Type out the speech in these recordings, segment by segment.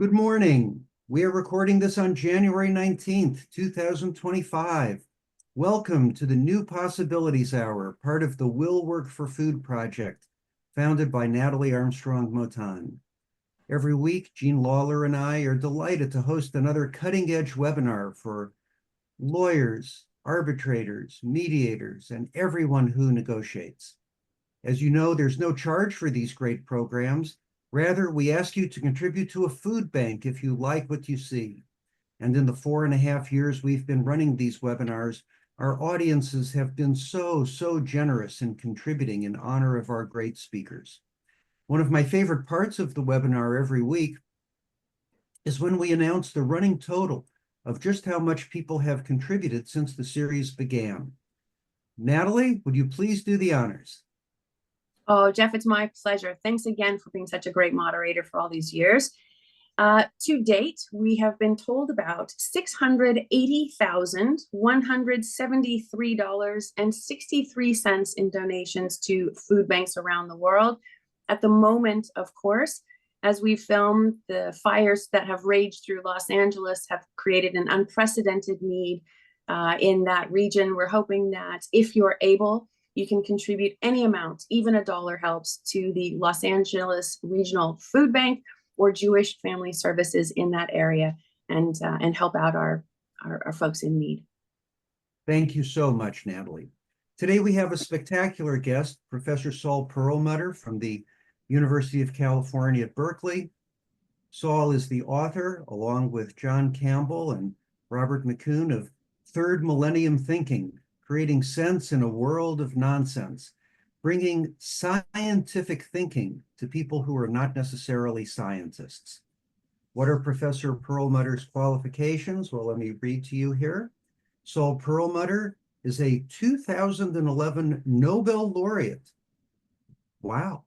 Good morning. We are recording this on January 19th, 2025. Welcome to the New Possibilities Hour, part of the Will Work for Food project, founded by Natalie Armstrong-Motan. Every week, Jean Lawler and I are delighted to host another cutting-edge webinar for lawyers, arbitrators, mediators, and everyone who negotiates. As you know, there's no charge for these great programs. Rather, we ask you to contribute to a food bank if you like what you see. And in the 4.5 years we've been running these webinars, our audiences have been so generous in contributing in honor of our great speakers. One of my favorite parts of the webinar every week is when we announce the running total of just how much people have contributed since the series began. Natalie, would you please do the honors? Oh, Jeff, it's my pleasure. Thanks again for being such a great moderator for all these years. To date, we have been told about $680,173.63 in donations to food banks around the world. At the moment, of course, as we film, the fires that have raged through Los Angeles have created an unprecedented need in that region. We're hoping that if you're able, you can contribute any amount, even $1 helps, to the Los Angeles Regional Food Bank or Jewish Family Services in that area and help out our folks in need. Thank you so much, Natalie. Today we have a spectacular guest, Professor Saul Perlmutter from the University of California at Berkeley. Saul is the author, along with John Campbell and Robert McCune, of Third Millennium Thinking, Creating Sense in a World of Nonsense, bringing scientific thinking to people who are not necessarily scientists. What are Professor Perlmutter's qualifications? Well, let me read to you here. Saul Perlmutter is a 2011 Nobel laureate. Wow.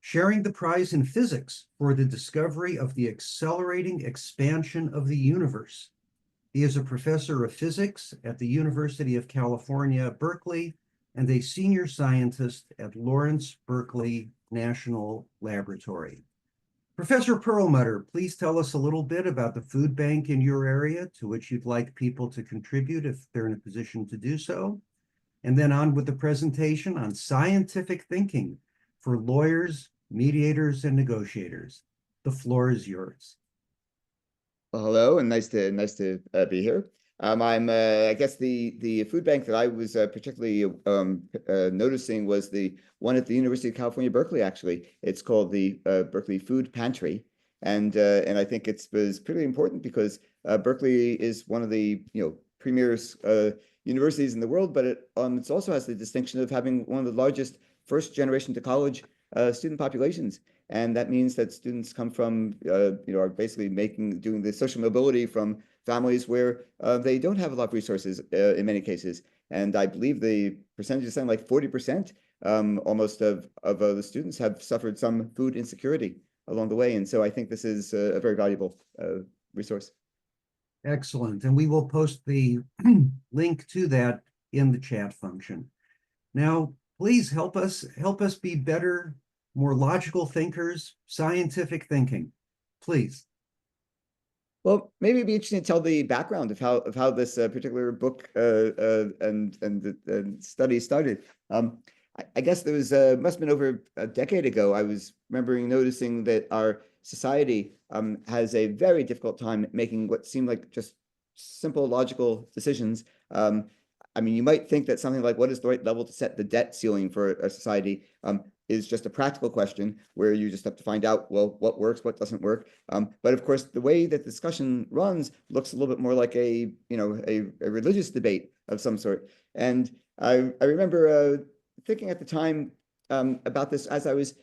Sharing the prize in physics for the discovery of the accelerating expansion of the universe. He is a professor of physics at the University of California, Berkeley, and a senior scientist at Lawrence Berkeley National Laboratory. Professor Perlmutter, please tell us a little bit about the food bank in your area to which you'd like people to contribute if they're in a position to do so. And then on with the presentation on scientific thinking for lawyers, mediators, and negotiators. The floor is yours. Well, hello, and nice to be here. I guess the food bank that I was particularly noticing was the one at the University of California, Berkeley. Actually, it's called the Berkeley Food Pantry, and I think it was pretty important because Berkeley is one of the premier universities in the world, but it also has the distinction of having one of the largest first generation to college student populations. And that means that students come from, are basically doing the social mobility from families where they don't have a lot of resources in many cases. And I believe the percentage is something like 40% almost of the students have suffered some food insecurity along the way. And so I think this is a very valuable resource. Excellent. And we will post the link to that in the chat function. Now, please help us be better, more logical thinkers, scientific thinking, please. Well, maybe it'd be interesting to tell the background of how this particular book and the study started. I guess there was must have been over a decade ago. I was remembering noticing that our society has a very difficult time making what seem like just simple logical decisions. I mean, you might think that something like what is the right level to set the debt ceiling for a society is just a practical question where you just have to find out, well, what works, what doesn't work. But of course, the way that discussion runs looks a little bit more like a religious debate of some sort. And I remember thinking at the time about this as I was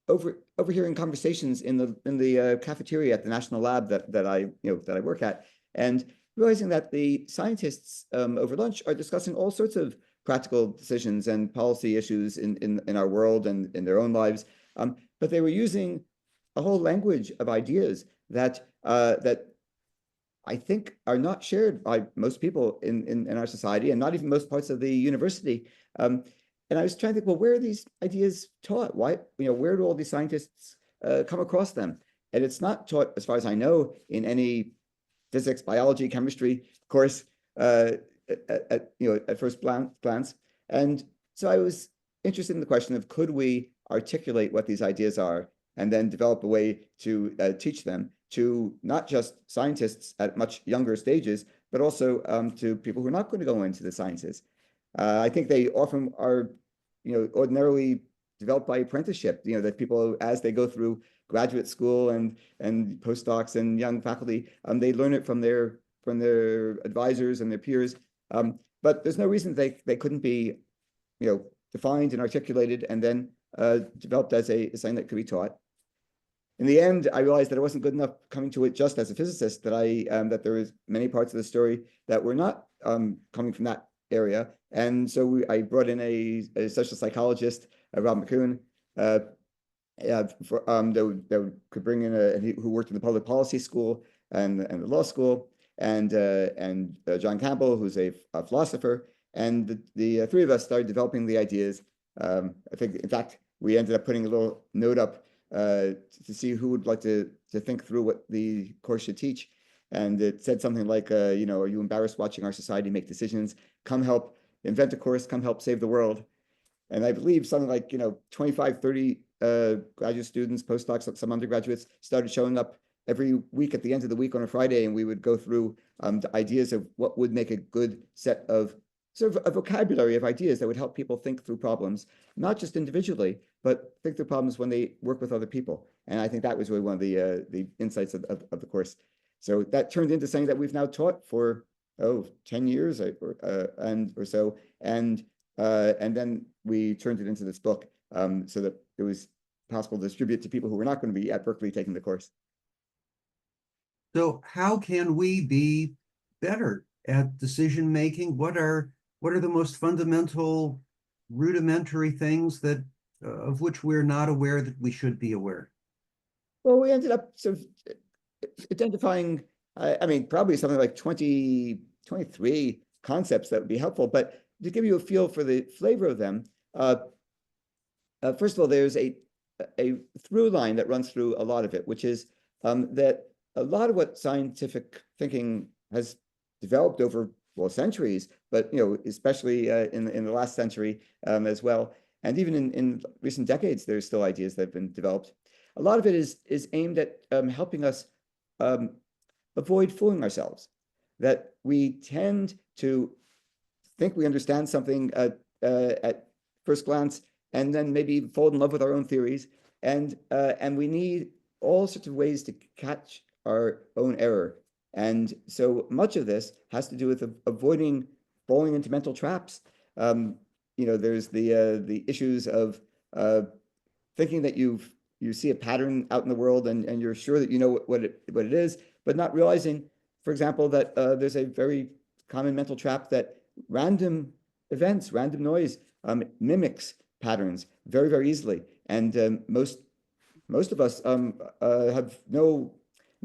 overhearing conversations in the cafeteria at the National Lab that I work at, and realizing that the scientists over lunch are discussing all sorts of practical decisions and policy issues in our world and in their own lives, but they were using a whole language of ideas that I think are not shared by most people in our society, and not even most parts of the university. And I was trying to think, well, where are these ideas taught? Why, where do all these scientists come across them? and it's not taught, as far as I know, in any physics, biology, chemistry course at first glance. And so I was interested in the question of, could we articulate what these ideas are and then develop a way to teach them to not just scientists at much younger stages, but also to people who are not going to go into the sciences. I think they often are, ordinarily developed by apprenticeship, that people, as they go through graduate school and postdocs and young faculty, they learn it from their advisors and their peers. But there's no reason they couldn't be, defined and articulated and then developed as something that could be taught. In the end, I realized that it wasn't good enough coming to it just as a physicist, that that there was many parts of the story that were not coming from that area. And so I brought in a social psychologist, Rob McCoon, that could bring in who worked in the public policy school and the law school, and John Campbell, who's a philosopher. And the three of us started developing the ideas. I think, in fact, we ended up putting a little note up to see who would like to think through what the course should teach. And it said something like, are you embarrassed watching our society make decisions? Come help invent a course, come help save the world. And I believe something like, 25, 30 graduate students, postdocs, some undergraduates started showing up every week at the end of the week on a Friday, and we would go through the ideas of what would make a good set of sort of a vocabulary of ideas that would help people think through problems, not just individually, but think through problems when they work with other people. And I think that was really one of the insights of the course. So that turned into something that we've now taught for 10 years or so, and then we turned it into this book so that it was possible to distribute to people who were not going to be at Berkeley taking the course. So how can we be better at decision making? What are the most fundamental, rudimentary things that of which we're not aware that we should be aware? Well, we ended up sort of identifying, probably something like 23 concepts that would be helpful. But to give you a feel for the flavor of them, first of all, there's a through line that runs through a lot of it, which is that a lot of what scientific thinking has developed over centuries, but especially in the last century as well, and even in recent decades, there's still ideas that have been developed. A lot of it is aimed at helping us avoid fooling ourselves. That we tend to think we understand something at first glance, and then maybe fall in love with our own theories, and we need all sorts of ways to catch our own error. And so much of this has to do with avoiding falling into mental traps. There's the issues of thinking that you see a pattern out in the world and you're sure that you know what it is, but not realizing, for example, that there's a very common mental trap that random events, random noise mimics patterns very, very easily. And most of us have no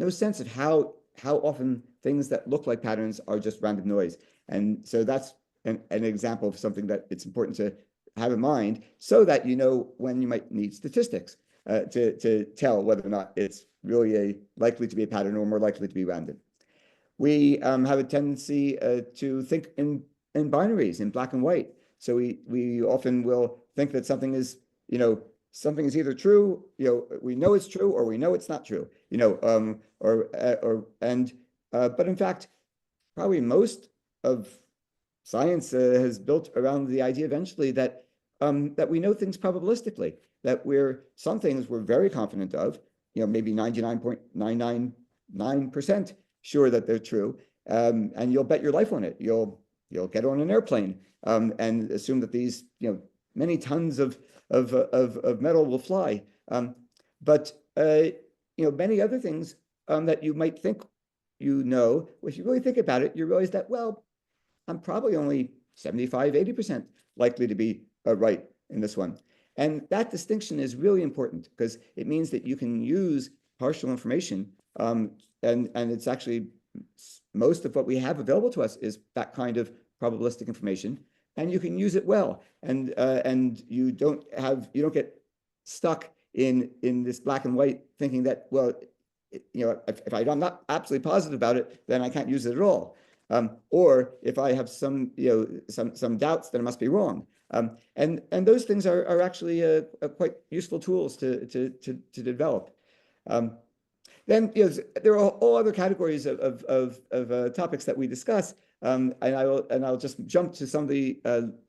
sense of how often things that look like patterns are just random noise. And so that's an example of something that it's important to have in mind, so that you know when you might need statistics to tell whether or not it's really likely to be a pattern or more likely to be random. We have a tendency to think in binaries, in black and white. So we often will think that something is, something is either true, we know it's true, or we know it's not true, but in fact, probably most of science has built around the idea eventually that we know things probabilistically, that some things we're very confident of, maybe 99.999% sure that they're true, and you'll bet your life on it. You'll get on an airplane and assume that these, many tons of metal will fly. But many other things that you might think if you really think about it, you realize that, well, I'm probably only 75, 80% likely to be right in this one. And that distinction is really important because it means that you can use partial information, and it's actually most of what we have available to us is that kind of probabilistic information, and you can use it well, and you don't get stuck in this black and white thinking that, well, if I'm not absolutely positive about it, then I can't use it at all. Or if I have some doubts, then it must be wrong. And those things are actually quite useful tools to develop. Then there are all other categories of topics that we discuss, and I'll just jump to some of the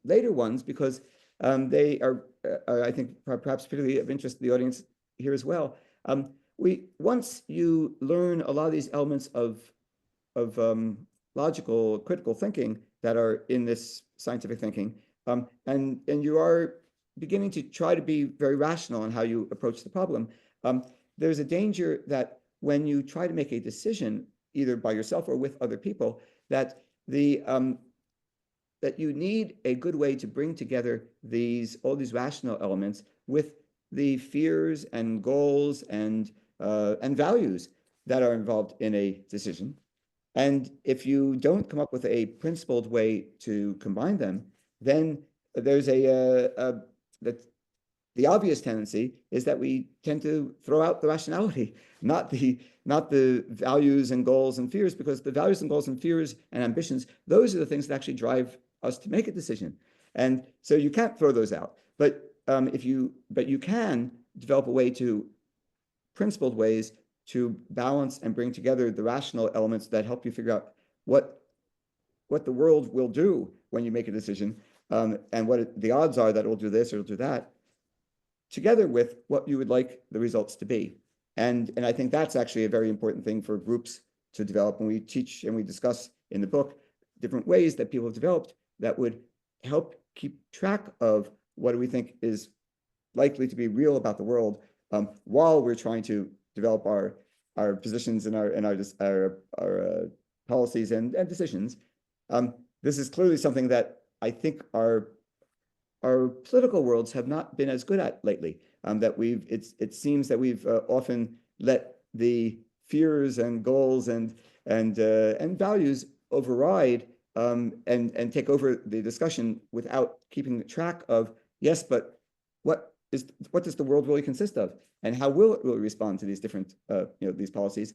later ones because they are I think perhaps particularly of interest to the audience here as well. Once you learn a lot of these elements of logical critical thinking that are in this scientific thinking, and you are beginning to try to be very rational in how you approach the problem, there's a danger that when you try to make a decision, either by yourself or with other people, that that you need a good way to bring together all these rational elements with the fears and goals and values that are involved in a decision. And if you don't come up with a principled way to combine them, then there's the obvious tendency is that we tend to throw out the rationality, not the values and goals and fears, because the values and goals and fears and ambitions, those are the things that actually drive us to make a decision. And so you can't throw those out. But you can develop a way principled ways to balance and bring together the rational elements that help you figure out what the world will do when you make a decision, and what the odds are that it will do this or it'll do that, together with what you would like the results to be. And I think that's actually a very important thing for groups to develop. And we teach and we discuss in the book different ways that people have developed that would help keep track of what do we think is likely to be real about the world, while we're trying to develop our positions and our policies and decisions. This is clearly something that I think our political worlds have not been as good at lately. That it seems that we've often let the fears and goals and values override and take over the discussion without keeping track of, yes, but what does the world really consist of, and how will it really respond to these different these policies,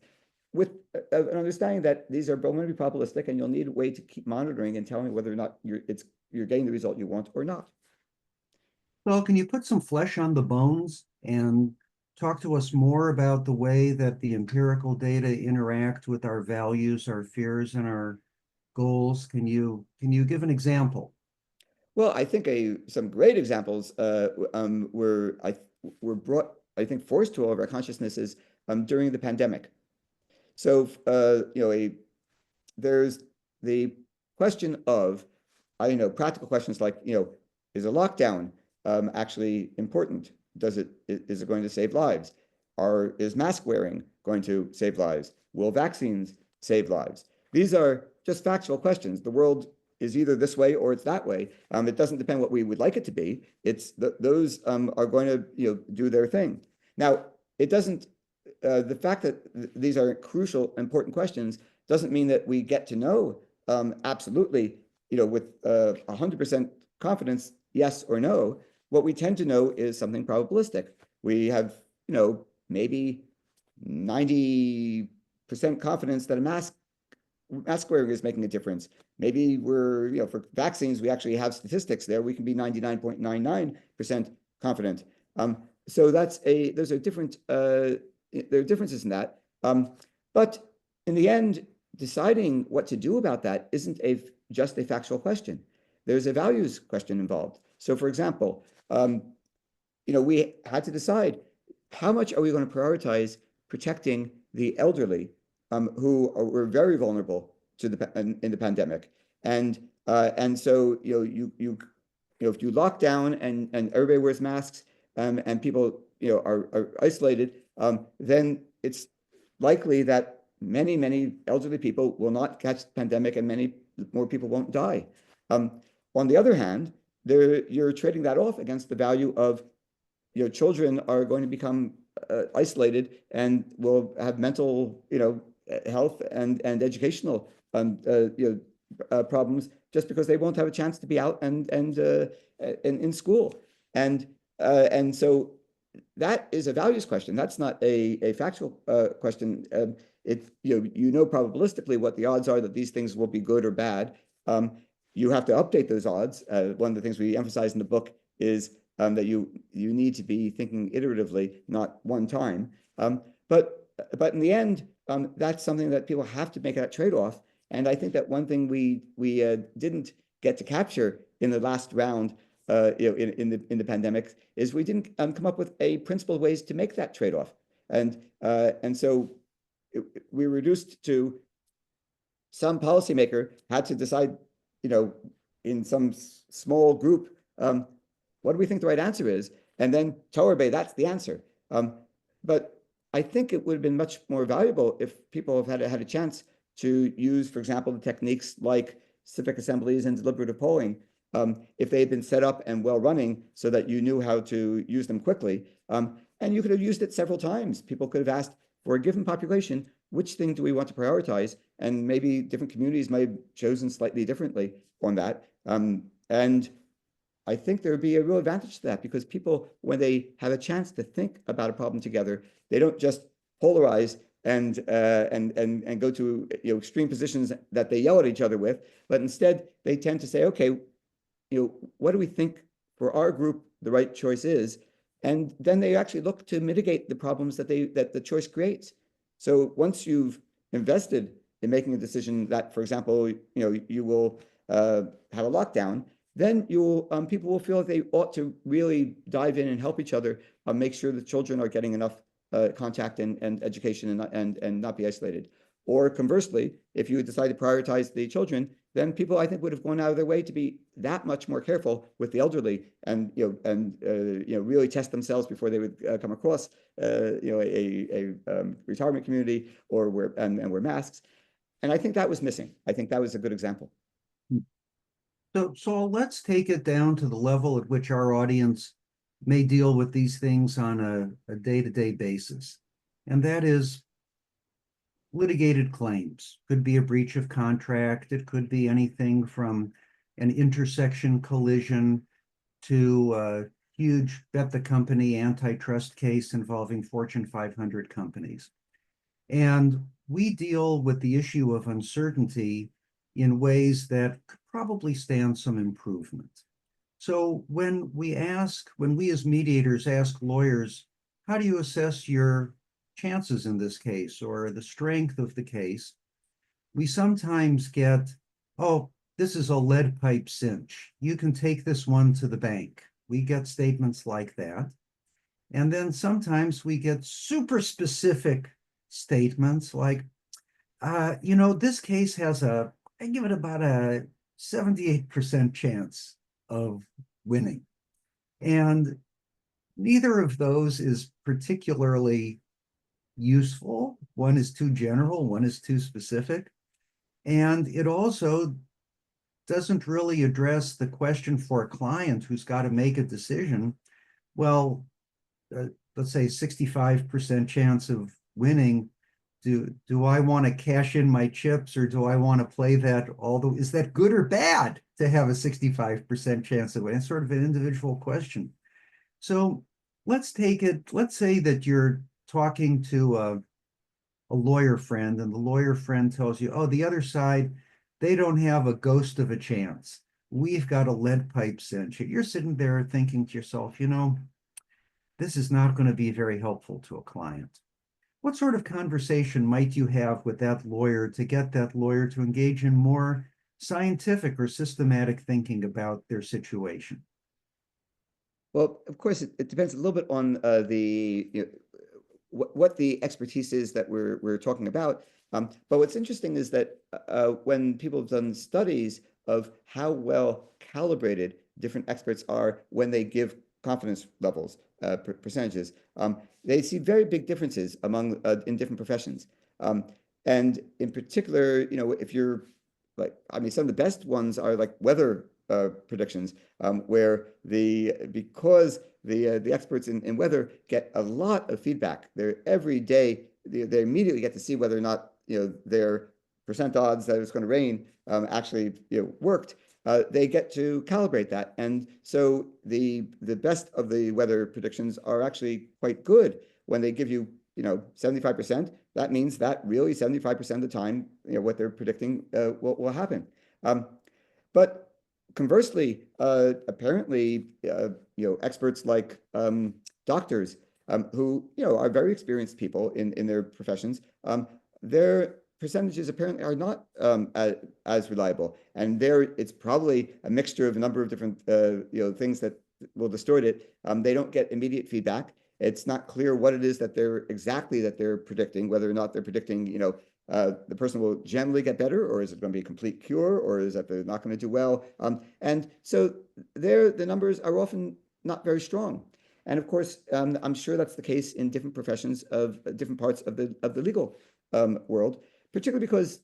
with an understanding that these are going to be probabilistic, and you'll need a way to keep monitoring and telling whether or not you're getting the result you want or not. Well, can you put some flesh on the bones and talk to us more about the way that the empirical data interact with our values, our fears, and our goals? Can you give an example? Well, I think some great examples were brought, I think, forced to all of our consciousnesses during the pandemic. So, there's the question of, practical questions like, is a lockdown actually important? Is it going to save lives? Is mask wearing going to save lives? Will vaccines save lives? These are just factual questions. The world is either this way or it's that way. It doesn't depend what we would like it to be. Those are going to do their thing. Now, it doesn't. The fact that these are crucial, important questions doesn't mean that we get to know absolutely, with 100% confidence, yes or no. What we tend to know is something probabilistic. We have, maybe 90% confidence that a mask wearing is making a difference. Maybe we're, for vaccines, we actually have statistics there. We can be 99.99% confident. So those are different, there are differences in that. But in the end, deciding what to do about that isn't just a factual question. There's a values question involved. So, for example, we had to decide how much are we going to prioritize protecting the elderly, who were very vulnerable to in the pandemic, and so if you lock down and everybody wears masks, and people are isolated, then it's likely that many elderly people will not catch the pandemic, and many more people won't die. On the other hand, you're trading that off against the value of children are going to become isolated and will have mental health and educational problems just because they won't have a chance to be out and in school, and so that is a values question. That's not a factual question. You know probabilistically what the odds are that these things will be good or bad. You have to update those odds. One of the things we emphasize in the book is that you need to be thinking iteratively, not one time. But in the end, that's something that people have to make that trade-off. And I think that one thing we didn't get to capture in the last round, in the pandemic, is we didn't come up with a principled ways to make that trade-off. And so we were reduced to some policymaker had to decide, in some small group, what do we think the right answer is? And then tell everybody that's the answer. But I think it would have been much more valuable if people have had a chance to use, for example, the techniques like civic assemblies and deliberative polling, if they had been set up and well running so that you knew how to use them quickly. And you could have used it several times. People could have asked, for a given population, which thing do we want to prioritize? And maybe different communities might have chosen slightly differently on that. And I think there would be a real advantage to that, because people, when they have a chance to think about a problem together, they don't just polarize and go to extreme positions that they yell at each other with, but instead they tend to say, okay, what do we think for our group the right choice is? And then they actually look to mitigate the problems that the choice creates. So once you've invested in making a decision that, for example, you will have a lockdown, then people will feel that they ought to really dive in and help each other, make sure the children are getting enough contact and education and not be isolated. Or conversely, if you decide to prioritize the children, then people, I think, would have gone out of their way to be that much more careful with the elderly and really test themselves before they would come across a retirement community or wear masks. And I think that was missing. I think that was a good example. So Saul, let's take it down to the level at which our audience may deal with these things on a day-to-day basis. And that is litigated claims. Could be a breach of contract. It could be anything from an intersection collision to a huge bet the company antitrust case involving Fortune 500 companies. And we deal with the issue of uncertainty in ways that could probably stand some improvement. So when we as mediators ask lawyers, how do you assess your chances in this case or the strength of the case, we sometimes get, oh, this is a lead pipe cinch. You can take this one to the bank. We get statements like that. And then sometimes we get super specific statements like, this case has I give it about a 78% chance of winning. And neither of those is particularly useful. One is too general, one is too specific. And it also doesn't really address the question for a client who's got to make a decision. Well, let's say 65% chance of winning. Do I want to cash in my chips, or do I want to play that? Although, is that good or bad to have a 65% chance of winning? It's sort of an individual question. So let's say that you're talking to a lawyer friend, and the lawyer friend tells you, oh, the other side, they don't have a ghost of a chance. We've got a lead pipe cinch. You're sitting there thinking to yourself, this is not going to be very helpful to a client. What sort of conversation might you have with that lawyer to get that lawyer to engage in more scientific or systematic thinking about their situation? Well, of course, it depends a little bit on what the expertise is that we're talking about. But what's interesting is that when people have done studies of how well calibrated different experts are when they give confidence levels, percentages, they see very big differences among in different professions. And in particular, if you're some of the best ones are like weather predictions, where because the experts in weather get a lot of feedback. They're every day they immediately get to see whether or not their percent odds that it's going to rain actually worked. they get to calibrate that. And so the best of the weather predictions are actually quite good. When they give you, 75%, that means that really 75% of the time, what they're predicting will happen. But conversely, apparently, experts like doctors who, are very experienced people in their professions, their percentages apparently are not as reliable. And there, it's probably a mixture of a number of different, things that will distort it. They don't get immediate feedback. It's not clear what it is that they're predicting, whether or not they're predicting, the person will generally get better, or is it going to be a complete cure, or is that they're not going to do well? And so the numbers are often not very strong. And of course, I'm sure that's the case in different professions of different parts of the legal world, particularly because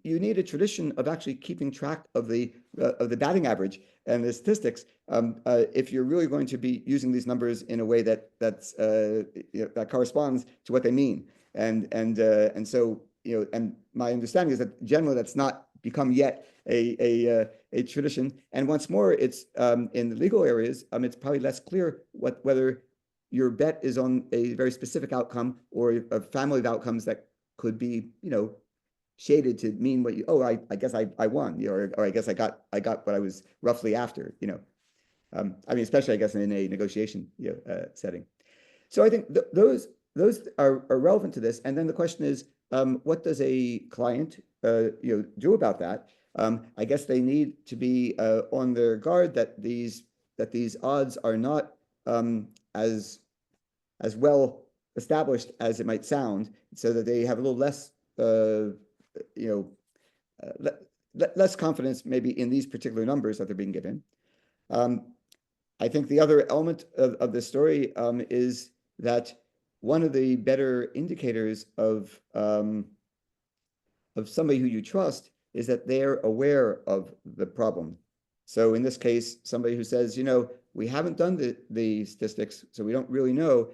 you need a tradition of actually keeping track of the batting average and the statistics if you're really going to be using these numbers in a way that corresponds to what they mean. And so, and my understanding is that generally that's not become yet a tradition. And once more, it's in the legal areas, it's probably less clear whether your bet is on a very specific outcome or a family of outcomes that could be, shaded to mean what I guess I won, or I guess I got what I was roughly after, especially I guess in a negotiation setting. So I think those are relevant to this. And then the question is, what does a client do about that? I guess they need to be on their guard that these odds are not as well established as it might sound, so that they have a little less less confidence maybe in these particular numbers that they're being given. I think the other element of this story is that one of the better indicators of somebody who you trust is that they're aware of the problem. So in this case, somebody who says, we haven't done the statistics, so we don't really know.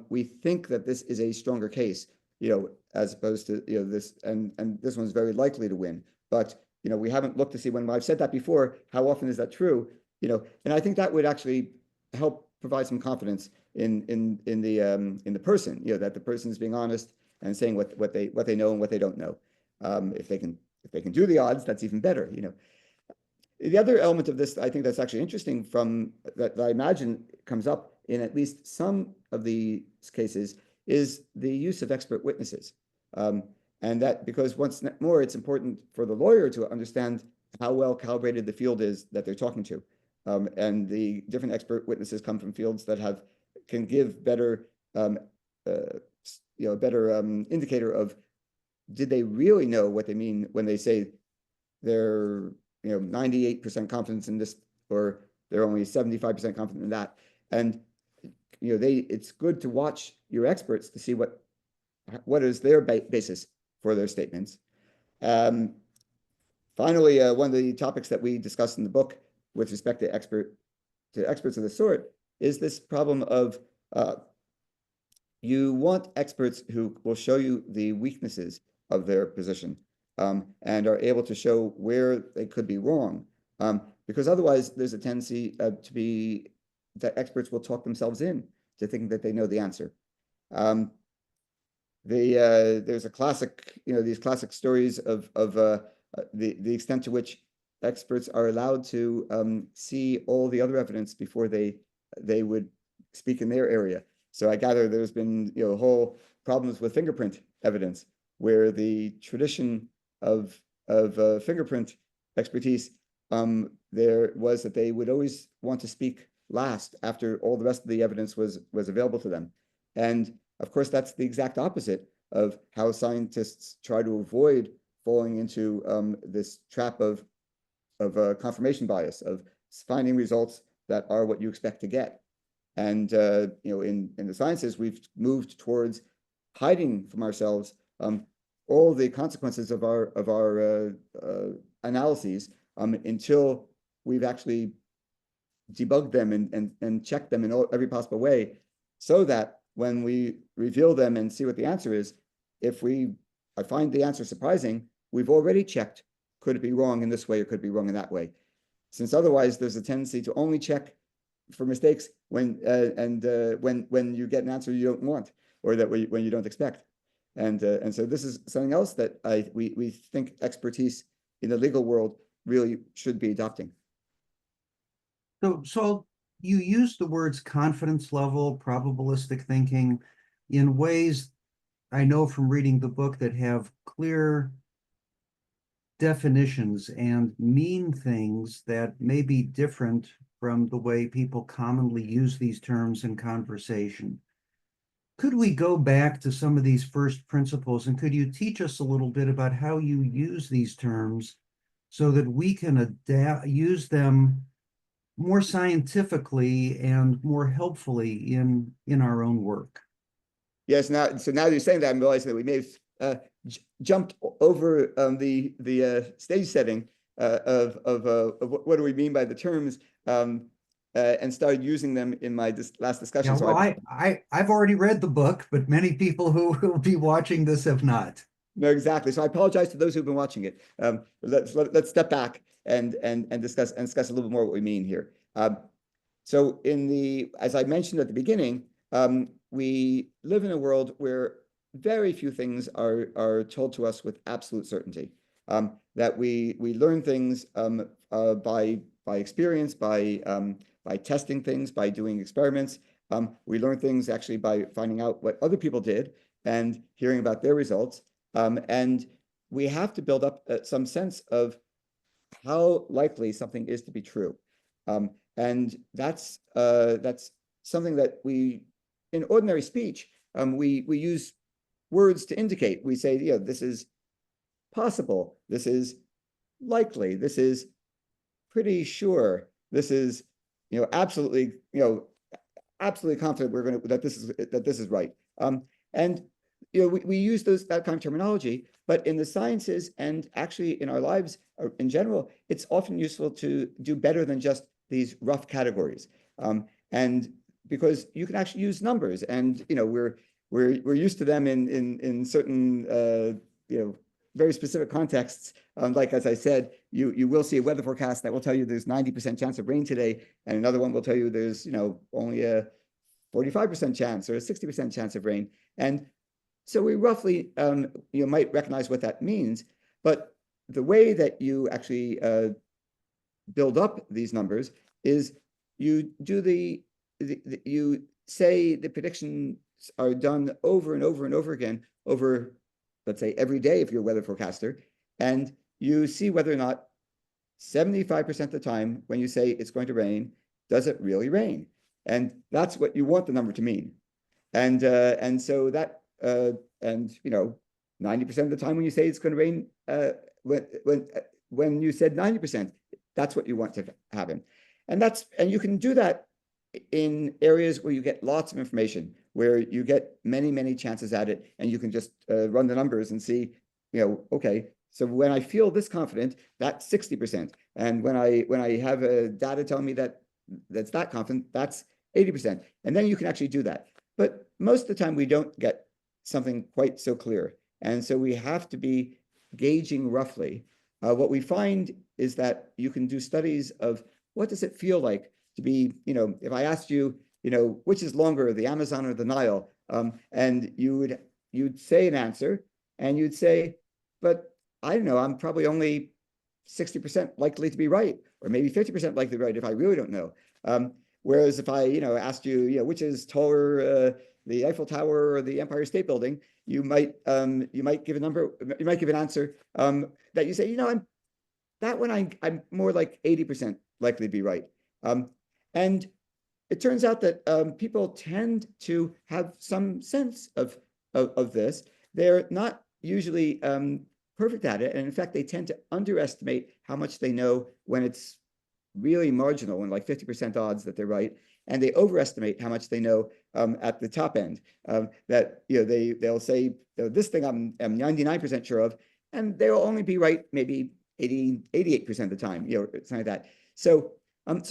We think that this is a stronger case, as opposed to this, and this one's very likely to win. But we haven't looked to see, when I've said that before, how often is that true? And I think that would actually help provide some confidence in the person, that the person is being honest and saying what they know and what they don't know. If they can do the odds, that's even better. The other element of this, I think that's actually interesting that I imagine comes up in at least some of these cases, is the use of expert witnesses. And that, because once more, it's important for the lawyer to understand how well calibrated the field is that they're talking to. And the different expert witnesses come from fields that can give better, indicator of, did they really know what they mean when they say they're 98% confidence in this, or they're only 75% confident in that. And it's good to watch your experts to see what is their basis for their statements. Finally, one of the topics that we discussed in the book with respect to experts of this sort is this problem of you want experts who will show you the weaknesses of their position and are able to show where they could be wrong, because otherwise there's a tendency that experts will talk themselves in to thinking that they know the answer. There's a classic, these classic stories of the extent to which experts are allowed to see all the other evidence before they would speak in their area. So I gather there's been whole problems with fingerprint evidence, where the tradition of fingerprint expertise there was that they would always want to speak last after all the rest of the evidence was available to them. And of course, that's the exact opposite of how scientists try to avoid falling into this trap of confirmation bias, of finding results that are what you expect to get. And in the sciences, we've moved towards hiding from ourselves all the consequences of our analyses until we've actually debugged them and checked them in every possible way, so that when we reveal them and see what the answer is, if I find the answer surprising, we've already checked could it be wrong in this way or could it be wrong in that way? Since otherwise there's a tendency to only check for mistakes when you get an answer you don't want or that when you don't expect. And so this is something else that we think expertise in the legal world really should be adopting. So you use the words confidence level, probabilistic thinking in ways I know from reading the book that have clear definitions and mean things that may be different from the way people commonly use these terms in conversation. Could we go back to some of these first principles, and could you teach us a little bit about how you use these terms so that we can use them more scientifically and more helpfully in our own work? Yes, now you're saying that, I'm realizing that we may have jumped over the stage setting of what do we mean by the terms, and started using them in my last discussion. Yeah, well, I've already read the book, but many people who will be watching this have not. No, exactly. So I apologize to those who've been watching it. Let's step back and discuss a little bit more what we mean here. So as I mentioned at the beginning, we live in a world where very few things are told to us with absolute certainty. That we learn things by experience, by testing things, by doing experiments. We learn things actually by finding out what other people did and hearing about their results. And we have to build up some sense of how likely something is to be true. And that's something that we, in ordinary speech, we use words to indicate. We say, this is possible, this is likely, this is pretty sure, this is, absolutely, absolutely confident that this is right. And we use that kind of terminology, but in the sciences and actually in our lives in general, it's often useful to do better than just these rough categories. And because you can actually use numbers, and we're used to them in certain very specific contexts. Like, as I said, you will see a weather forecast that will tell you there's 90% chance of rain today, and another one will tell you there's only a 45% chance or a 60% chance of rain. And so we roughly might recognize what that means, but the way that you actually build up these numbers is you do you say the predictions are done over and over and over again over, let's say, every day if you're a weather forecaster, and you see whether or not 75% of the time when you say it's going to rain, does it really rain? And that's what you want the number to mean. And so that and 90% of the time when you say it's going to rain, when you said 90%, that's what you want to happen. And you can do that in areas where you get lots of information, where you get many chances at it, and you can just run the numbers and see, okay, so when I feel this confident, that's 60%, and when I have data telling me that's that confident, that's 80%, and then you can actually do that. But most of the time we don't get something quite so clear, and so we have to be gauging roughly. What we find is that you can do studies of what does it feel like to be, if I asked you, which is longer, the Amazon or the Nile, and you'd say an answer, and you'd say, but I don't know, I'm probably only 60% likely to be right, or maybe 50% likely to be right if I really don't know. Whereas if I, asked you, which is taller, the Eiffel Tower or the Empire State Building, you might give a number, you might give an answer that you say, I'm more like 80% likely to be right. And it turns out that people tend to have some sense of this. They're not usually perfect at it, and in fact, they tend to underestimate how much they know when it's really marginal and like 50% odds that they're right, and they overestimate how much they know at the top end. That they'll say this thing I'm 99% sure of, and they'll only be right maybe 88% of the time, something like that. So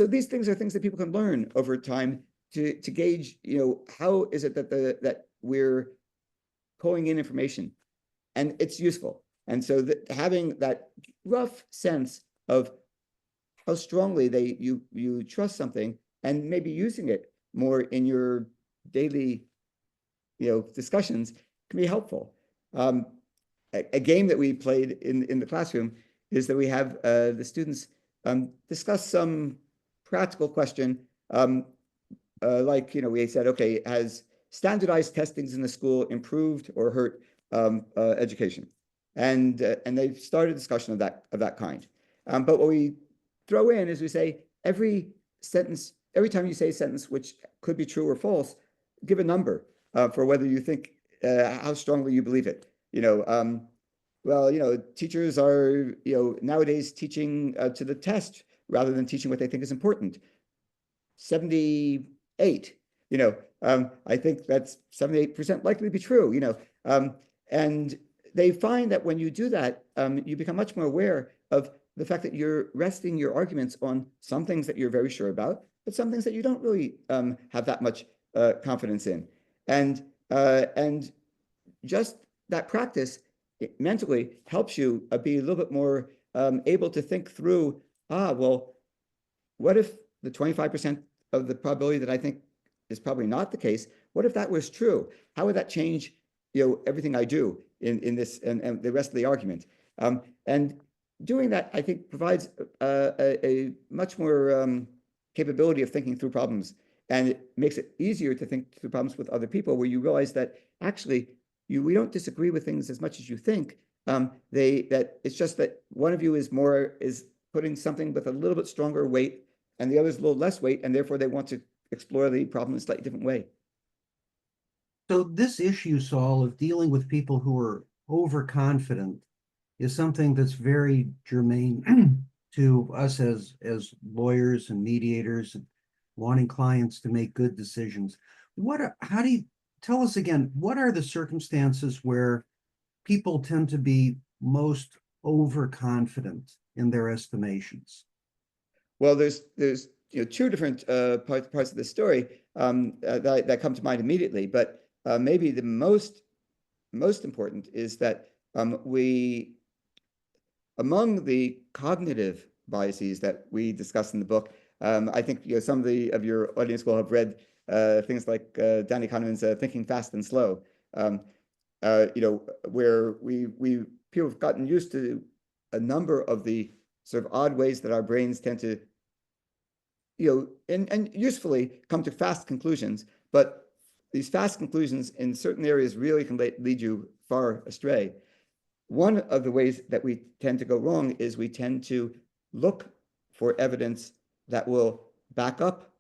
these things are things that people can learn over time to gauge, how is it that we're pulling in information, and it's useful. And so that having that rough sense of how strongly you trust something and maybe using it more in your daily discussions can be helpful. A game that we played in the classroom is that we have the students discuss some practical question, like we said, okay, has standardized testings in the school improved or hurt education? And they started a discussion of that kind. But what we throw in is we say every time you say a sentence which could be true or false, give a number for whether you think how strongly you believe it. Teachers are nowadays teaching to the test rather than teaching what they think is important. 78. I think that's 78% likely to be true. And they find that when you do that, you become much more aware of the fact that you're resting your arguments on some things that you're very sure about, but some things that you don't really have that much confidence in. And just that practice mentally helps you be a little bit more able to think through, well, what if the 25% of the probability that I think is probably not the case, what if that was true? How would that change everything I do in this and the rest of the argument? And doing that, I think, provides a much more capability of thinking through problems, and it makes it easier to think through problems with other people, where you realize that actually we don't disagree with things as much as you think. That it's just that one of you is putting something with a little bit stronger weight, and the other's a little less weight, and therefore they want to explore the problem in a slightly different way. So this issue, Saul, of dealing with people who are overconfident is something that's very germane to us as lawyers and mediators and wanting clients to make good decisions. How do you tell us again, what are the circumstances where people tend to be most overconfident in their estimations? Well, there's two different parts of the story that come to mind immediately, but maybe the most important is that among the cognitive biases that we discuss in the book, I think some of your audience will have read things like Danny Kahneman's Thinking Fast and Slow, where people have gotten used to a number of the sort of odd ways that our brains tend to, and usefully come to fast conclusions, but these fast conclusions in certain areas really can lead you far astray. One of the ways that we tend to go wrong is we tend to look for evidence that will back up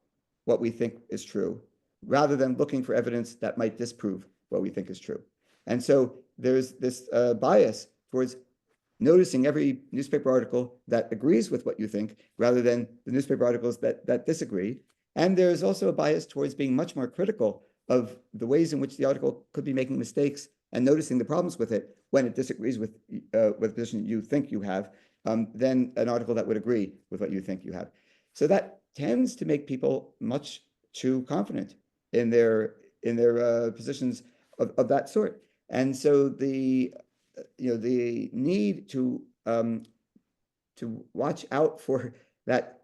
what we think is true, rather than looking for evidence that might disprove what we think is true. And so there's this bias towards noticing every newspaper article that agrees with what you think, rather than the newspaper articles that disagree. And there's also a bias towards being much more critical of the ways in which the article could be making mistakes and noticing the problems with it when it disagrees with the position you think you have, than an article that would agree with what you think you have. So that tends to make people much too confident in their positions of that sort. And so the need to watch out for that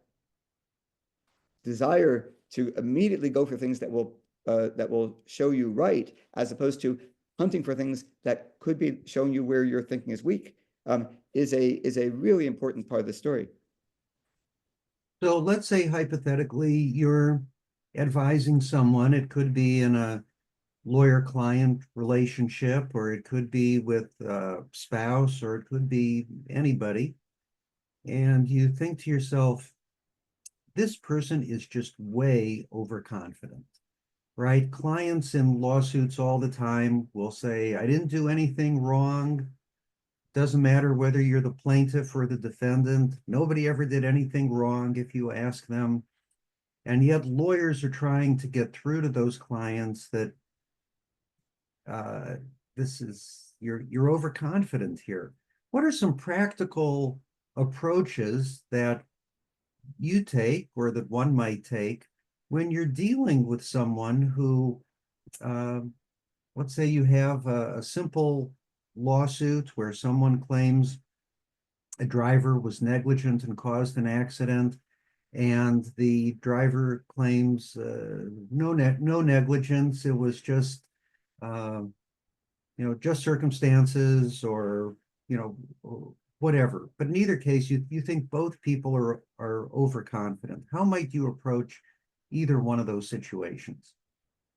desire to immediately go for things that will show you right, as opposed to hunting for things that could be showing you where your thinking is weak, is a really important part of the story. So let's say hypothetically you're advising someone. It could be in a lawyer-client relationship, or it could be with a spouse, or it could be anybody. And you think to yourself, this person is just way overconfident, right? Clients in lawsuits all the time will say, I didn't do anything wrong. Doesn't matter whether you're the plaintiff or the defendant. Nobody ever did anything wrong if you ask them. And yet lawyers are trying to get through to those clients that you're overconfident here. What are some practical approaches that you take, or that one might take, when you're dealing with someone who, let's say you have a simple lawsuit where someone claims a driver was negligent and caused an accident, and the driver claims no negligence. It was just just circumstances, or whatever. But in either case, you think both people are overconfident. How might you approach either one of those situations?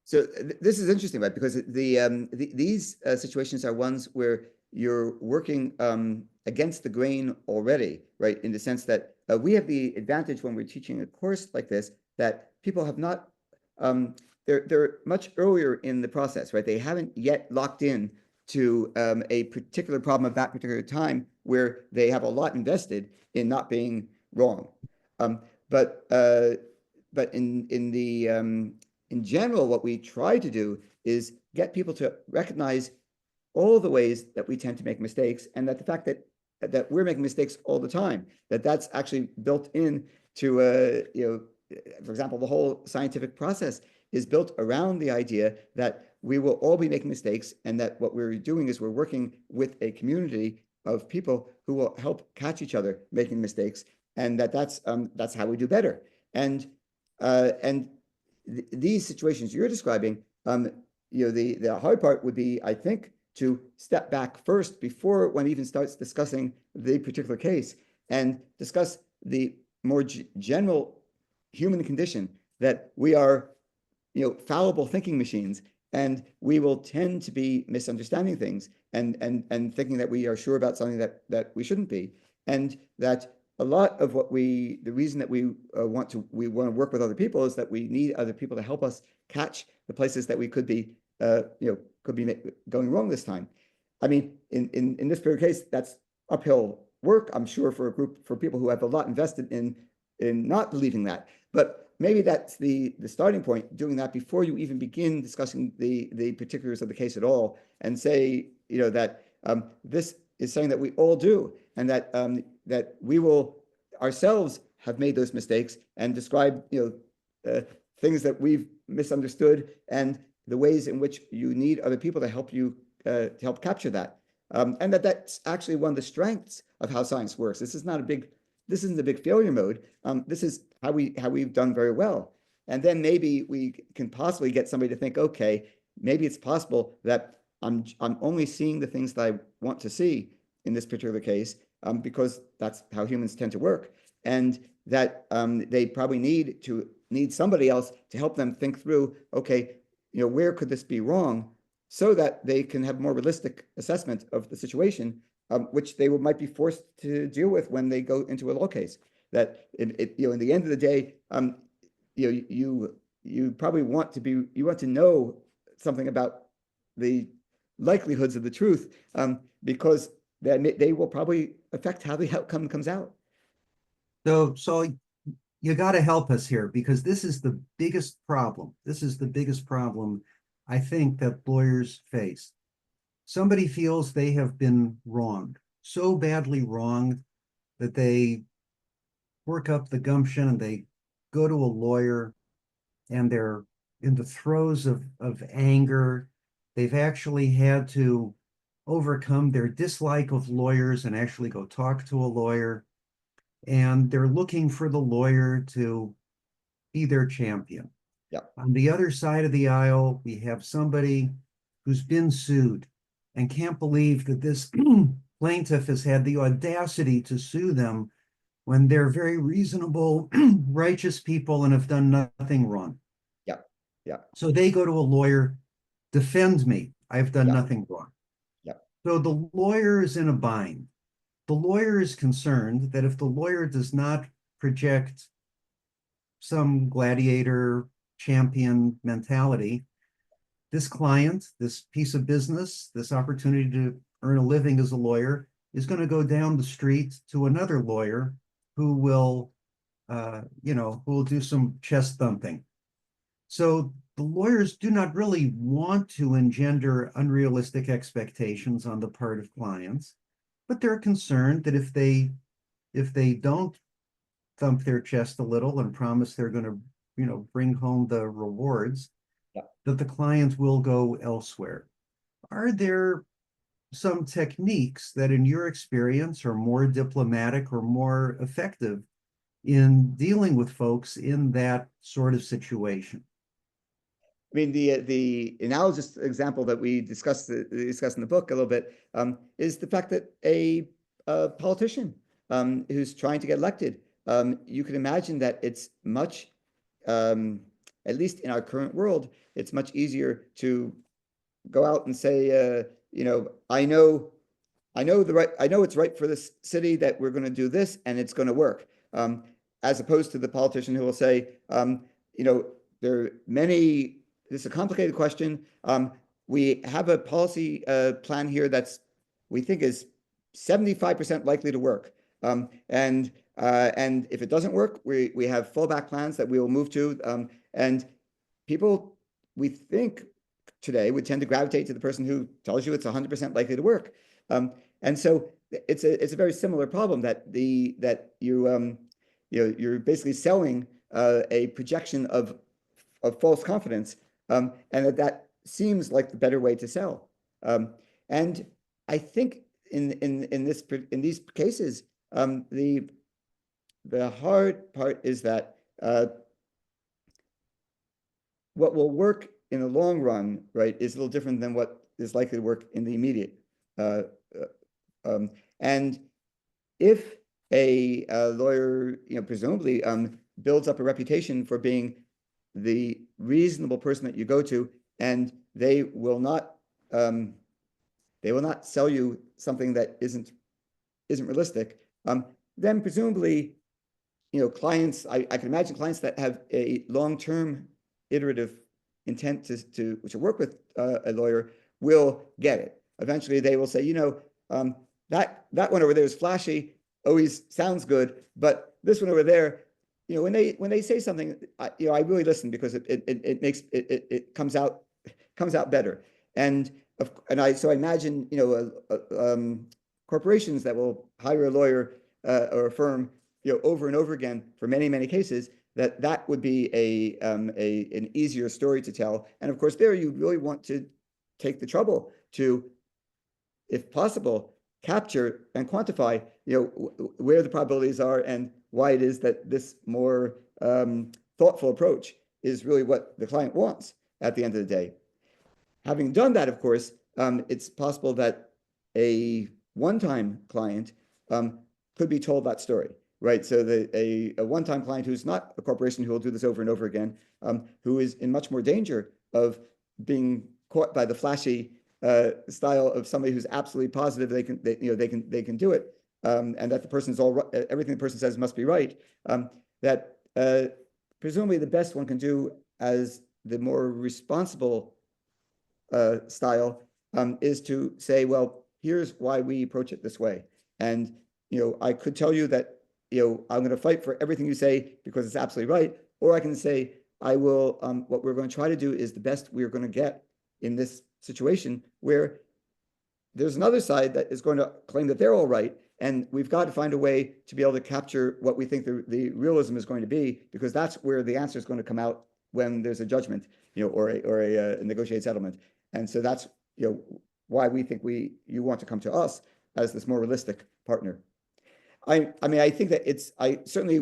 So this is interesting, right? Because these situations are ones where you're working against the grain already, right? In the sense that we have the advantage when we're teaching a course like this that people have not, they're much earlier in the process, right? They haven't yet locked in to a particular problem of that particular time where they have a lot invested in not being wrong. But in general, what we try to do is get people to recognize all the ways that we tend to make mistakes, and that the fact that we're making mistakes all the time, that's actually built in to for example, the whole scientific process is built around the idea that we will all be making mistakes, and that what we're doing is we're working with a community of people who will help catch each other making mistakes, and that's how we do better. And these situations you're describing, the hard part would be, I think, to step back first before one even starts discussing the particular case, and discuss the more general human condition, that we are, fallible thinking machines, and we will tend to be misunderstanding things, and thinking that we are sure about something that we shouldn't be, and that a lot of the reason that we want to work with other people is that we need other people to help us catch the places that we could be going wrong this time. I mean, in this particular case, that's uphill work, I'm sure, for people who have a lot invested in not believing that. But maybe that's the starting point, doing that before you even begin discussing the particulars of the case at all, and say, that this is something that we all do, and that we will ourselves have made those mistakes, and describe things that we've misunderstood, and the ways in which you need other people to help you to help capture that, and that's actually one of the strengths of how science works. This isn't a big failure mode. This is how we've done very well. And then maybe we can possibly get somebody to think, okay, maybe it's possible that I'm only seeing the things that I want to see in this particular case, because that's how humans tend to work, and that they probably need somebody else to help them think through, okay, where could this be wrong, so that they can have more realistic assessment of the situation, which they might be forced to deal with when they go into a law case. That in the end of the day, you probably want to know something about the likelihoods of the truth, because they will probably affect how the outcome comes out. So you got to help us here, because this is the biggest problem. This is the biggest problem, I think, that lawyers face. Somebody feels they have been wronged, so badly wronged, that they work up the gumption and they go to a lawyer, and they're in the throes of anger. They've actually had to overcome their dislike of lawyers and actually go talk to a lawyer. And they're looking for the lawyer to be their champion. Yeah. On the other side of the aisle, we have somebody who's been sued and can't believe that this plaintiff has had the audacity to sue them when they're very reasonable, righteous people and have done nothing wrong. Yeah. Yeah. So they go to a lawyer, defend me, I've done nothing wrong. Yeah. So the lawyer is in a bind. The lawyer is concerned that if the lawyer does not project some gladiator champion mentality, this client, this piece of business, this opportunity to earn a living as a lawyer, is going to go down the street to another lawyer who will, who will do some chest thumping. So the lawyers do not really want to engender unrealistic expectations on the part of clients, but they're concerned that if they don't thump their chest a little and promise they're going to, bring home the rewards, that the client will go elsewhere. Are there some techniques that in your experience are more diplomatic or more effective in dealing with folks in that sort of situation? I mean, the analogous example that we discussed in the book a little bit is the fact that a politician who's trying to get elected, you can imagine that it's much, at least in our current world, it's much easier to go out and say, I know it's right for this city that we're going to do this and it's going to work, as opposed to the politician who will say, there are many. This is a complicated question. We have a policy plan here that's we think is 75% likely to work. And if it doesn't work, we have fallback plans that we will move to. And people, we think today, would tend to gravitate to the person who tells you it's 100% likely to work. And so it's a very similar problem that you're basically selling a projection of false confidence, and that seems like the better way to sell. And I think in these cases, the hard part is that what will work in the long run, right, is a little different than what is likely to work in the immediate. And if a lawyer, presumably builds up a reputation for being the reasonable person that you go to, and they will not sell you something that isn't realistic, then presumably, clients, I can imagine clients that have a long-term iterative intent to work with a lawyer will get it. Eventually they will say, that one over there is flashy, always sounds good, but this one over there, when they say something, I really listen because it makes it comes out better. So I imagine corporations that will hire a lawyer or a firm over and over again for many cases, that would be an easier story to tell. And of course, there you really want to take the trouble to, if possible, capture and quantify where the probabilities are and why it is that this more thoughtful approach is really what the client wants at the end of the day. Having done that, of course, it's possible that a one-time client could be told that story, right? So a one-time client who's not a corporation who will do this over and over again, who is in much more danger of being caught by the flashy style of somebody who's absolutely positive they can do it, and that the person's everything the person says must be right. That presumably the best one can do as the more responsible style is to say, well, here's why we approach it this way. And I could tell you that I'm going to fight for everything you say because it's absolutely right, or I can say I will. What we're going to try to do is the best we're going to get in this situation where there's another side that is going to claim that they're all right, and we've got to find a way to be able to capture what we think the realism is going to be, because that's where the answer is going to come out when there's a judgment, or a negotiated settlement. And so that's why we think you want to come to us as this more realistic partner. I mean, I think that I certainly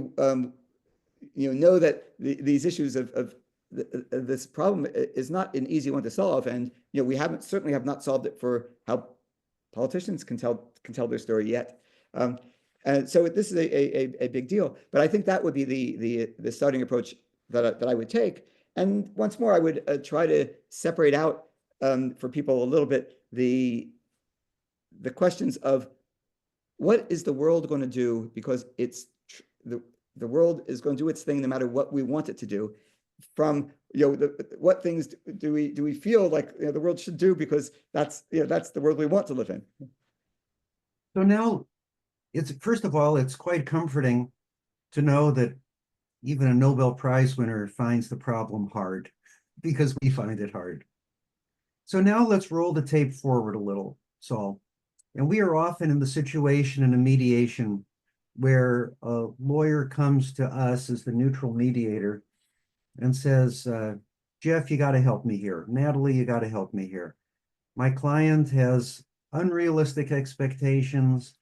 know that these issues of this problem is not an easy one to solve, and we certainly have not solved it for how politicians can tell their story yet. And so this is a big deal. But I think that would be the starting approach that I would take. And once more, I would try to separate out for people a little bit the questions of what is the world going to do, because the world is going to do its thing no matter what we want it to do, from what things do we feel like the world should do, because that's the world we want to live in. So now first of all, it's quite comforting to know that even a Nobel Prize winner finds the problem hard, because we find it hard. So now let's roll the tape forward a little, Saul. And we are often in the situation in a mediation where a lawyer comes to us as the neutral mediator and says, Jeff, you got to help me here. Natalie, you got to help me here. My client has unrealistic expectations.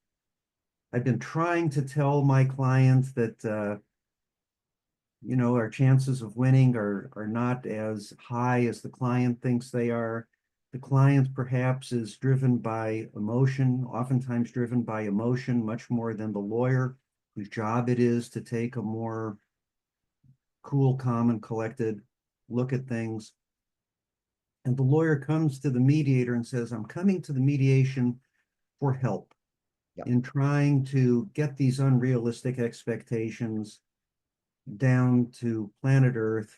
I've been trying to tell my clients that, our chances of winning are not as high as the client thinks they are. The client perhaps is driven by emotion, oftentimes driven by emotion, much more than the lawyer, whose job it is to take a more cool, calm, and collected look at things. And the lawyer comes to the mediator and says, I'm coming to the mediation for help in trying to get these unrealistic expectations down to planet Earth.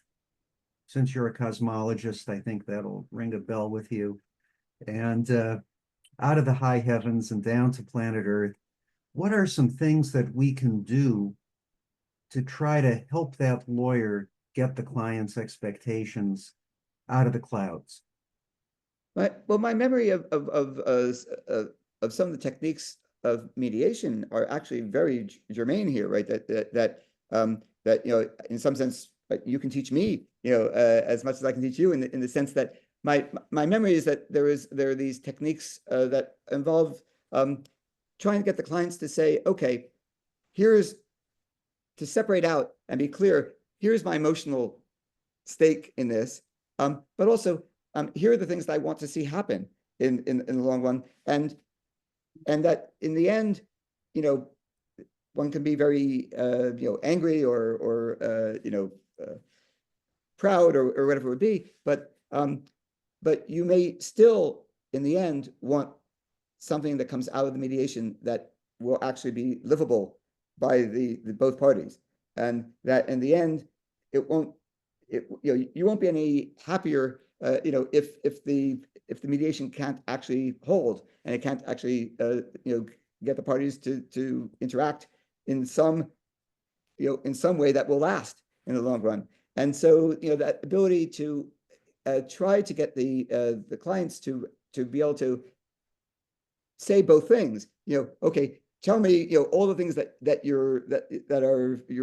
Since you're a cosmologist, I think that'll ring a bell with you. And out of the high heavens and down to planet Earth, what are some things that we can do to try to help that lawyer get the client's expectations out of the clouds? Well, my memory of some of the techniques of mediation are actually very germane here, right? That in some sense, you can teach me, as much as I can teach you, in the sense that my memory is that there are these techniques that involve trying to get the clients to say, okay, here's to separate out and be clear. Here's my emotional stake in this, but also here are the things that I want to see happen in the long run, and that in the end, one can be very angry or proud or whatever it would be, but you may still in the end want something that comes out of the mediation that will actually be livable by the both parties, and that in the end you won't be any happier if the mediation can't actually hold, and it can't actually get the parties to interact in some way that will last in the long run. And so that ability to try to get the clients to be able to say both things, okay, tell me all the things that you're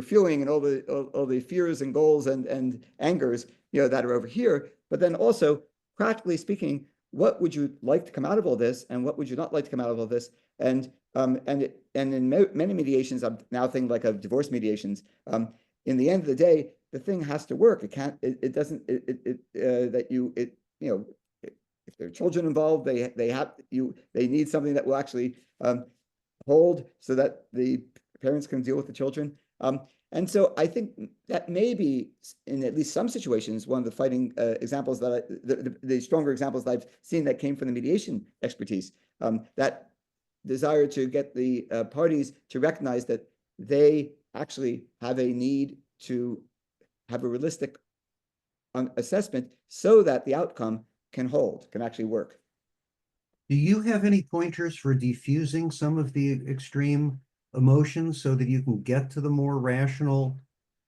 feeling, and all the fears and goals and angers that are over here, but then also practically speaking, what would you like to come out of all this, and what would you not like to come out of all this? And in many mediations, I'm now thinking like of divorce mediations. In the end of the day, the thing has to work. It can't. It doesn't. If there are children involved, they need something that will actually hold, so that the parents can deal with the children. And so I think that may be, in at least some situations, one of the fighting examples the stronger examples that I've seen that came from the mediation expertise, that desire to get the parties to recognize that they actually have a need to have a realistic assessment so that the outcome can hold, can actually work. Do you have any pointers for diffusing some of the extreme emotions so that you can get to the more rational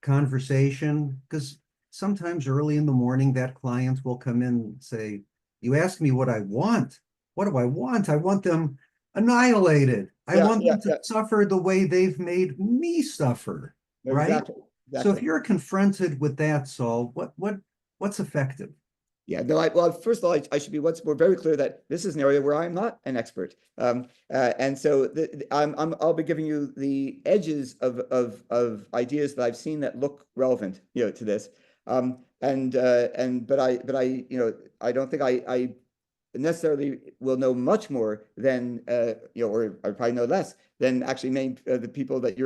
conversation? Because sometimes early in the morning, that client will come in and say, you ask me what I want. What do I want? I want them annihilated. I want them to suffer the way they've made me suffer, right? Exactly. So if you're confronted with that, Saul, what's effective? Yeah, no, well, first of all, I should be once more very clear that this is an area where I'm not an expert. And so I'll be giving you the edges of ideas that I've seen that look relevant, to this. But I don't think I necessarily will know much more than or I probably know less than actually many the people that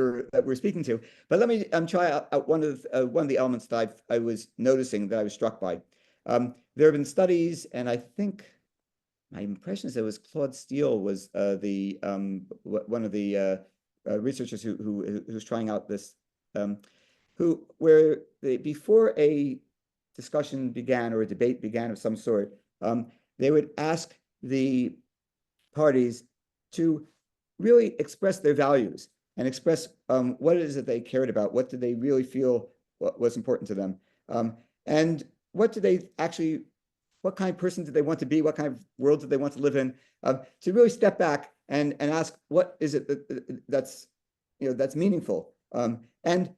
we're speaking to. But let me try out one of the elements that I was noticing that I was struck by. There have been studies, and I think my impression is it was Claude Steele was one of the researchers who's trying out this, before a discussion began or a debate began of some sort, they would ask the parties to really express their values and express what it is that they cared about, what did they really feel was important to them, and what kind of person did they want to be? What kind of world did they want to live in? To really step back and ask, what is it that's meaningful? And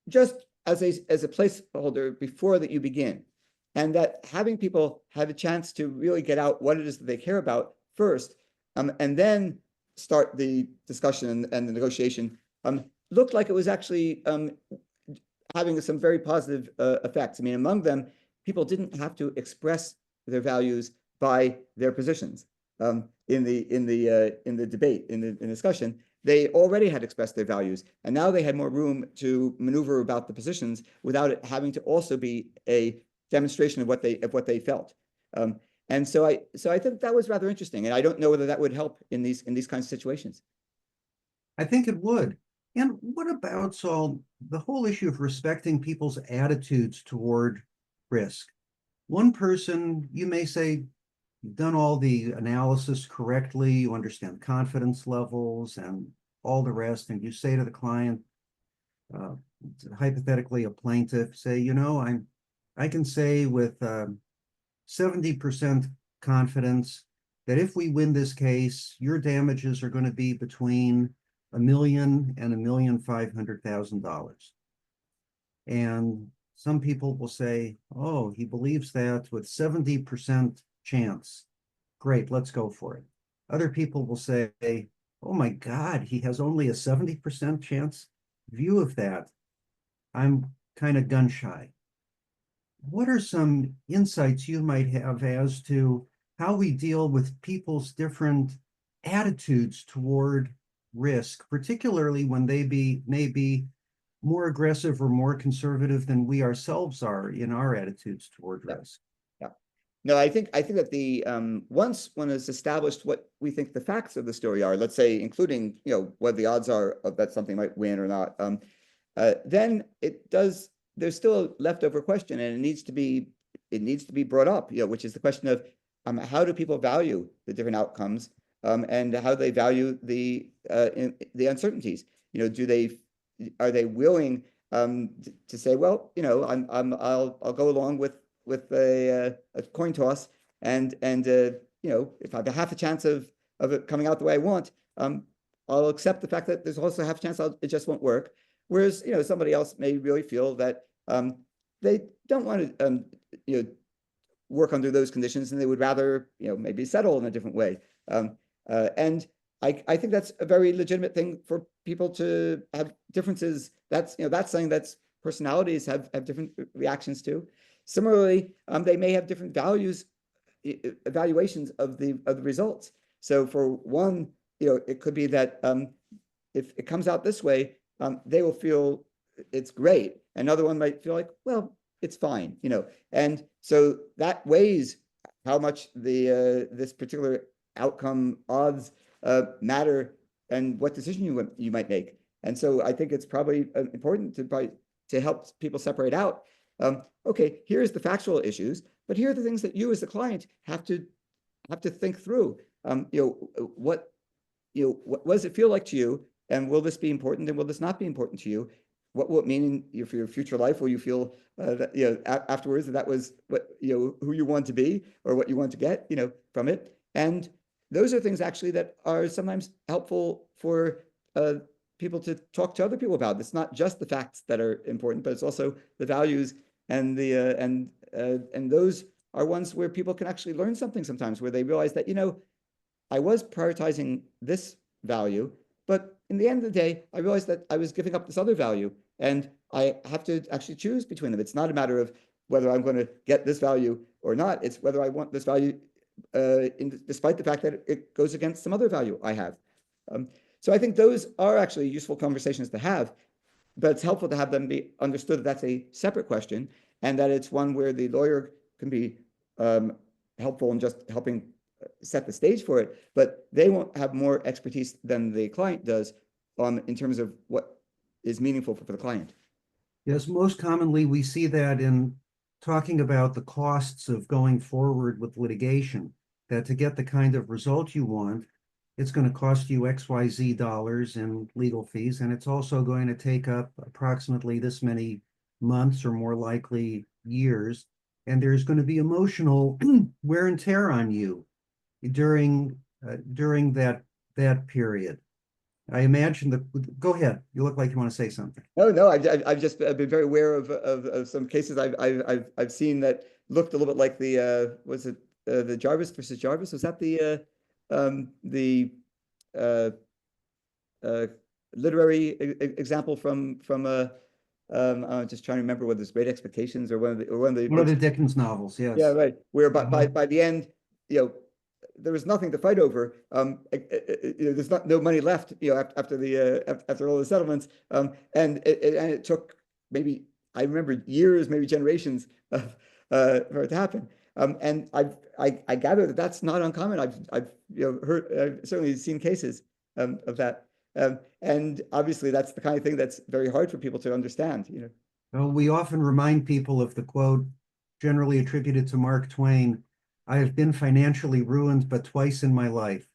just as a placeholder before that you begin, and that having people have a chance to really get out what it is that they care about first, and then start the discussion and the negotiation, looked like it was actually having some very positive effects. I mean, among them, people didn't have to express their values by their positions in the debate, in the discussion. They already had expressed their values, and now they had more room to maneuver about the positions without it having to also be a demonstration of what they felt. And so I think that was rather interesting, and I don't know whether that would help in these kinds of situations. I think it would. And what about, Saul, the whole issue of respecting people's attitudes toward risk? One person, you may say, you've done all the analysis correctly, you understand confidence levels and all the rest, and you say to the client, hypothetically a plaintiff, say, you know, I can say with 70% confidence that if we win this case, your damages are going to be between $1 million and $1,500,000. And some people will say, oh, he believes that with 70% chance. Great, let's go for it. Other people will say, oh my God, he has only a 70% chance view of that. I'm kind of gun shy. What are some insights you might have as to how we deal with people's different attitudes toward risk, particularly when they may be more aggressive or more conservative than we ourselves are in our attitudes toward risk? Yeah. No, I think that the once one has established what we think the facts of the story are, let's say including what the odds are of that something might win or not, then there's still a leftover question, and it needs to be brought up, which is the question of how do people value the different outcomes, and how they value the uncertainties. Are they willing to say, well, I'll go along with a coin toss, and if I have half a chance of it coming out the way I want, I'll accept the fact that there's also half a chance it just won't work. Whereas somebody else may really feel that they don't want to work under those conditions, and they would rather maybe settle in a different way. And I think that's a very legitimate thing for people to have differences. That's something that's personalities have different reactions to. Similarly, they may have different evaluations of the results. So for one, it could be that if it comes out this way, they will feel it's great. Another one might feel like, well, it's fine, And so that weighs how much this particular outcome odds matter and what decision you might make. And so I think it's probably important to help people separate out. Okay, here's the factual issues, but here are the things that you as the client have to think through. What does it feel like to you? And will this be important, and will this not be important to you? What will it mean for your future life? Will you feel that afterwards that was what who you want to be or what you want to get from it? And those are things actually that are sometimes helpful for people to talk to other people about. It's not just the facts that are important, but it's also the values and and those are ones where people can actually learn something sometimes, where they realize that I was prioritizing this value, but in the end of the day, I realized that I was giving up this other value, and I have to actually choose between them. It's not a matter of whether I'm going to get this value or not. It's whether I want this value, despite the fact that it goes against some other value I have. So I think those are actually useful conversations to have, but it's helpful to have them be understood that that's a separate question, and that it's one where the lawyer can be helpful in just helping set the stage for it, but they won't have more expertise than the client does in terms of what is meaningful for the client. Yes, most commonly we see that in talking about the costs of going forward with litigation, that to get the kind of result you want, it's going to cost you XYZ dollars in legal fees, and it's also going to take up approximately this many months, or more likely years, and there's going to be emotional wear and tear on you during that period. I imagine go ahead. You look like you want to say something. No, I've just been very aware of some cases I've seen that looked a little bit like the was it the Jarvis versus Jarvis? Was that the the literary example from I'm just trying to remember whether it's Great Expectations or one of the One of the Dickens novels, yes. yeah, right. Where by Mhm. the end, there was nothing to fight over. There's no money left, after all the settlements. And it took maybe, I remember, years, maybe generations for it to happen. And I gather that that's not uncommon. I've certainly seen cases of that. And obviously that's the kind of thing that's very hard for people to understand. Well, we often remind people of the quote generally attributed to Mark Twain, "I have been financially ruined but twice in my life.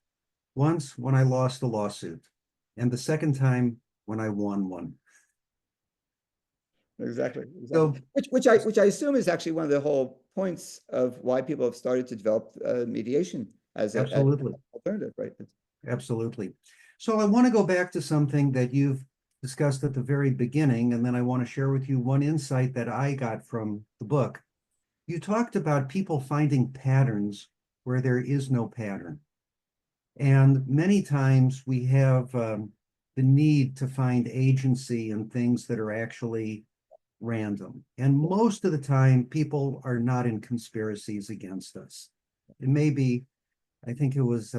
Once when I lost a lawsuit, and the second time when I won one." Exactly. So, Which I assume is actually one of the whole points of why people have started to develop mediation as an absolutely, alternative, right? absolutely. So I want to go back to something that you've discussed at the very beginning, and then I want to share with you one insight that I got from the book. You talked about people finding patterns where there is no pattern. And many times we have the need to find agency in things that are actually random. And most of the time, people are not in conspiracies against us. It may be, I think it was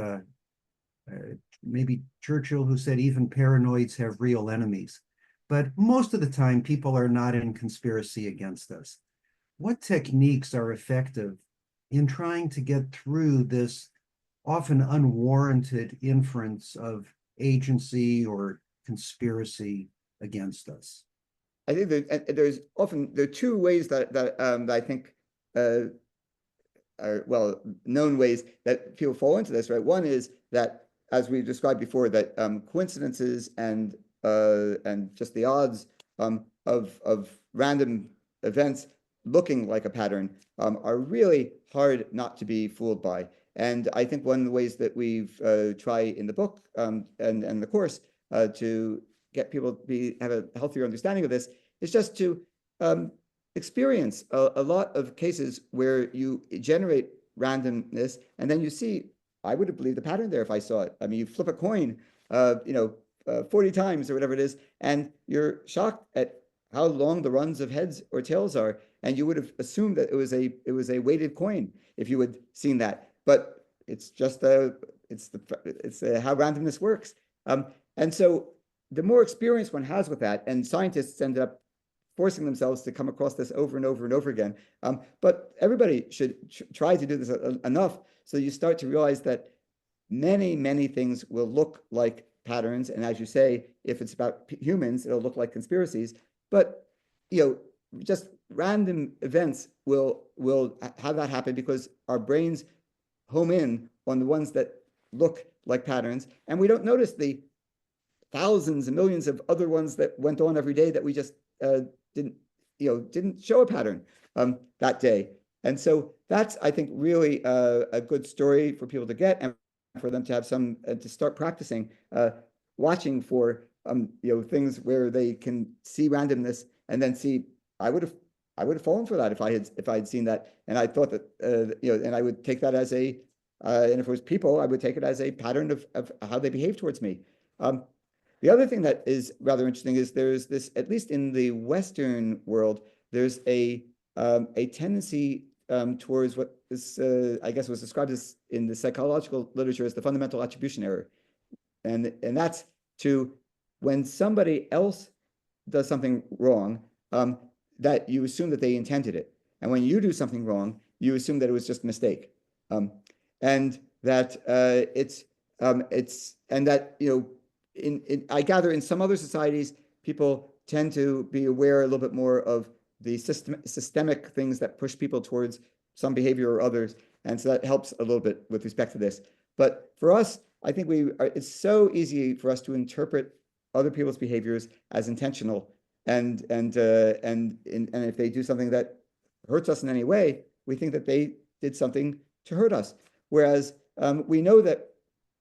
maybe Churchill who said even paranoids have real enemies. But most of the time, people are not in conspiracy against us. What techniques are effective in trying to get through this often unwarranted inference of agency or conspiracy against us? I think there are two ways that I think are known ways that people fall into this, right? One is that, as we described before, that coincidences and just the odds of random events looking like a pattern are really hard not to be fooled by. And I think one of the ways that we've tried in the book and the course to get people to have a healthier understanding of this is just to experience a lot of cases where you generate randomness, and then you see, I would have believed the pattern there if I saw it. I mean, you flip a coin, 40 times or whatever it is, and you're shocked at how long the runs of heads or tails are, and you would have assumed that it was a weighted coin if you had seen that. But it's just how randomness works. And so the more experience one has with that, and scientists ended up forcing themselves to come across this over and over and over again. But everybody should try to do this enough so you start to realize that many, many things will look like patterns. And as you say, if it's about humans, it'll look like conspiracies. But just random events will have that happen because our brains home in on the ones that look like patterns, and we don't notice the thousands and millions of other ones that went on every day that we just didn't show a pattern that day. And so that's, I think, really a good story for people to get, and for them to have some to start practicing watching for things where they can see randomness and then see, I would have fallen for that if I had seen that, and I thought that and I would take that as a and if it was people, I would take it as a pattern of how they behave towards me. The other thing that is rather interesting is there's this, at least in the Western world, there's a tendency towards what is, I guess, was described as in the psychological literature as the fundamental attribution error, and that's to, when somebody else does something wrong, that you assume that they intended it, and when you do something wrong, you assume that it was just a mistake, and that it's and that I gather in some other societies, people tend to be aware a little bit more of the systemic things that push people towards some behavior or others. And so that helps a little bit with respect to this. But for us, I think it's so easy for us to interpret other people's behaviors as intentional. And if they do something that hurts us in any way, we think that they did something to hurt us. Whereas we know that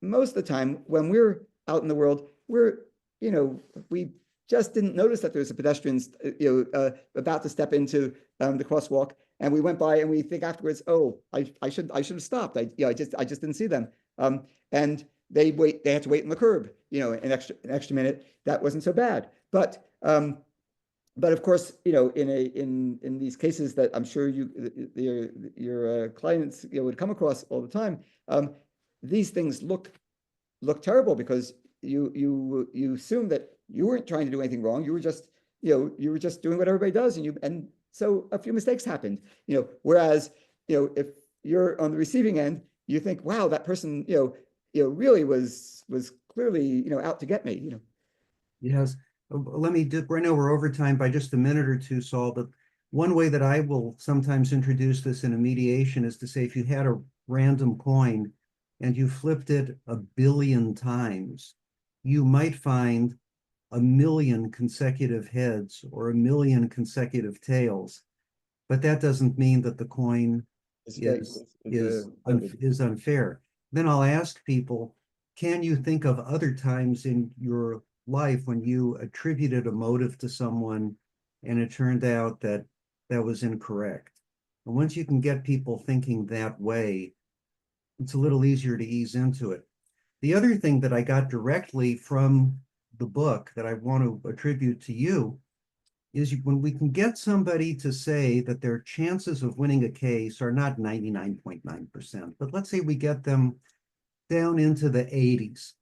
most of the time when we're out in the world, we just didn't notice that there's a pedestrian, about to step into the crosswalk, and we went by, and we think afterwards, oh, I should have stopped. I just didn't see them. And they had to wait on the curb, an extra minute. That wasn't so bad. But of course, in these cases that I'm sure your clients would come across all the time, these things look terrible because you assume that you weren't trying to do anything wrong. You were just doing what everybody does, and so a few mistakes happened. Whereas if you're on the receiving end, you think, wow, that person really was clearly out to get me. Yes. Let me do, right now we're over time by just a minute or two, Saul, but one way that I will sometimes introduce this in a mediation is to say, if you had a random coin and you flipped it 1 billion times, you might find 1 million consecutive heads or 1 million consecutive tails. But that doesn't mean that the coin is unfair. Then I'll ask people, can you think of other times in your life when you attributed a motive to someone and it turned out that that was incorrect? And once you can get people thinking that way, it's a little easier to ease into it. The other thing that I got directly from the book that I want to attribute to you is when we can get somebody to say that their chances of winning a case are not 99.9%, but let's say we get them down into the 80s.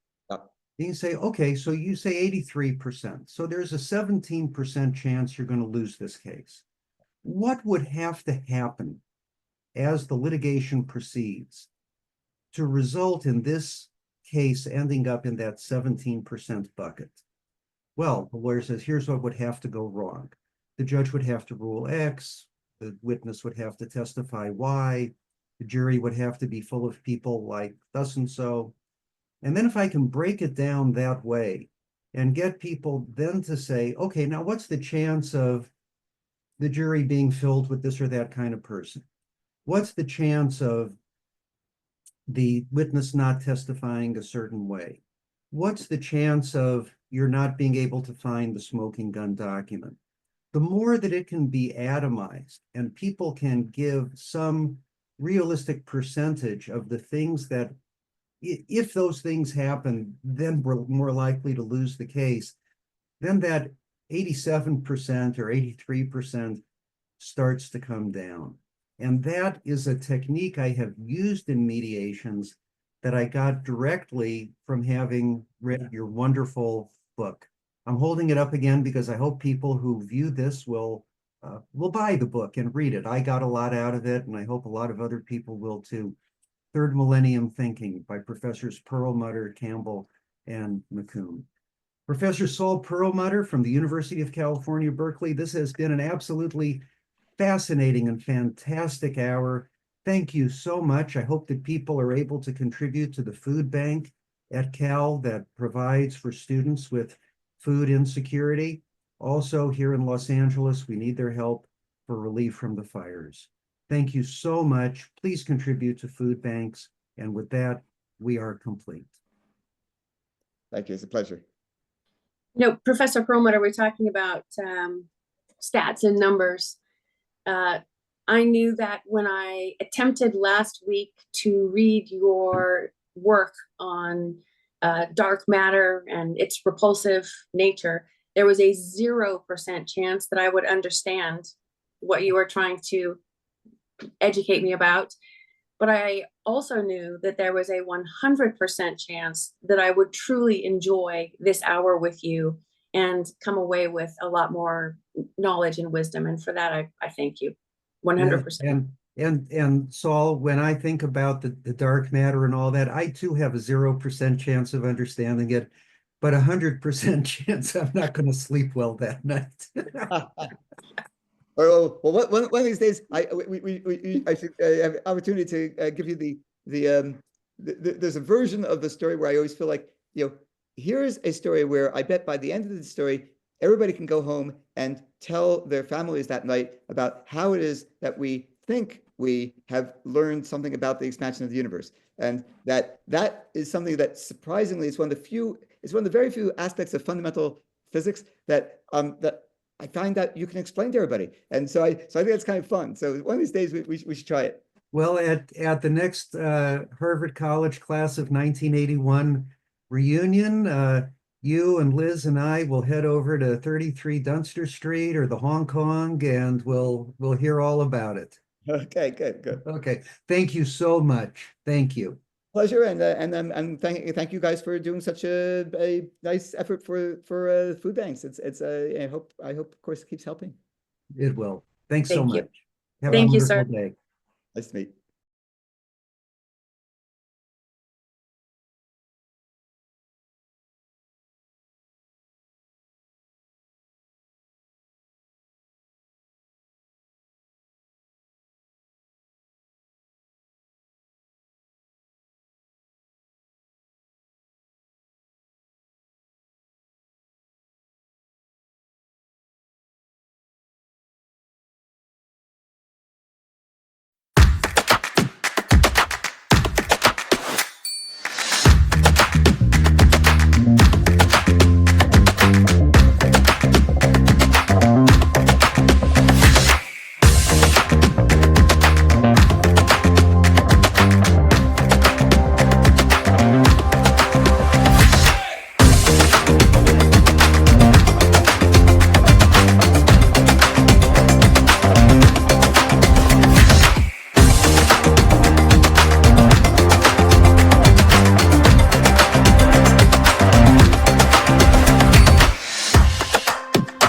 You can say, okay, so you say 83%. So there's a 17% chance you're going to lose this case. What would have to happen as the litigation proceeds to result in this case ending up in that 17% bucket? Well, the lawyer says, here's what would have to go wrong. The judge would have to rule X, the witness would have to testify Y, the jury would have to be full of people like thus and so. And then if I can break it down that way and get people then to say, okay, now what's the chance of the jury being filled with this or that kind of person? What's the chance of the witness not testifying a certain way? What's the chance of you're not being able to find the smoking gun document? The more that it can be atomized and people can give some realistic percentage of the things that, if those things happen, then we're more likely to lose the case, then that 87% or 83% starts to come down. And that is a technique I have used in mediations that I got directly from having read your wonderful book. I'm holding it up again because I hope people who view this will buy the book and read it. I got a lot out of it, and I hope a lot of other people will too. Third Millennium Thinking by Professors Perlmutter, Campbell, and McComb. Professor Saul Perlmutter from the University of California, Berkeley, this has been an absolutely fascinating and fantastic hour. Thank you so much. I hope that people are able to contribute to the food bank at Cal that provides for students with food insecurity. Also, here in Los Angeles, we need their help for relief from the fires. Thank you so much. Please contribute to food banks. And with that, we are complete. Thank you. It's a pleasure. Professor Perlmutter, we're talking about stats and numbers. I knew that when I attempted last week to read your work on dark matter and its repulsive nature, there was a 0% chance that I would understand what you were trying to educate me about. But I also knew that there was a 100% chance that I would truly enjoy this hour with you and come away with a lot more knowledge and wisdom. And for that, I thank you 100%. And Saul, when I think about the dark matter and all that, I too have a 0% chance of understanding it, but 100% chance I'm not going to sleep well that night. Well, one of these days, I should have opportunity to give you there's a version of the story where I always feel like, here's a story where I bet by the end of the story, everybody can go home and tell their families that night about how it is that we think we have learned something about the expansion of the universe. And that is something that surprisingly is one of the very few aspects of fundamental physics that I find that you can explain to everybody. And so I think that's kind of fun. So one of these days we should try it. Well, at the next Harvard College class of 1981 reunion, you and Liz and I will head over to 33 Dunster Street or the Hong Kong, and we'll hear all about it. Okay, good. Okay, thank you so much. Thank you. Pleasure, and thank you guys for doing such a nice effort for food banks. It's I hope of course it keeps helping. It will. Thanks so Thank you. much. Have a Thank you, wonderful sir. day. Nice to meet.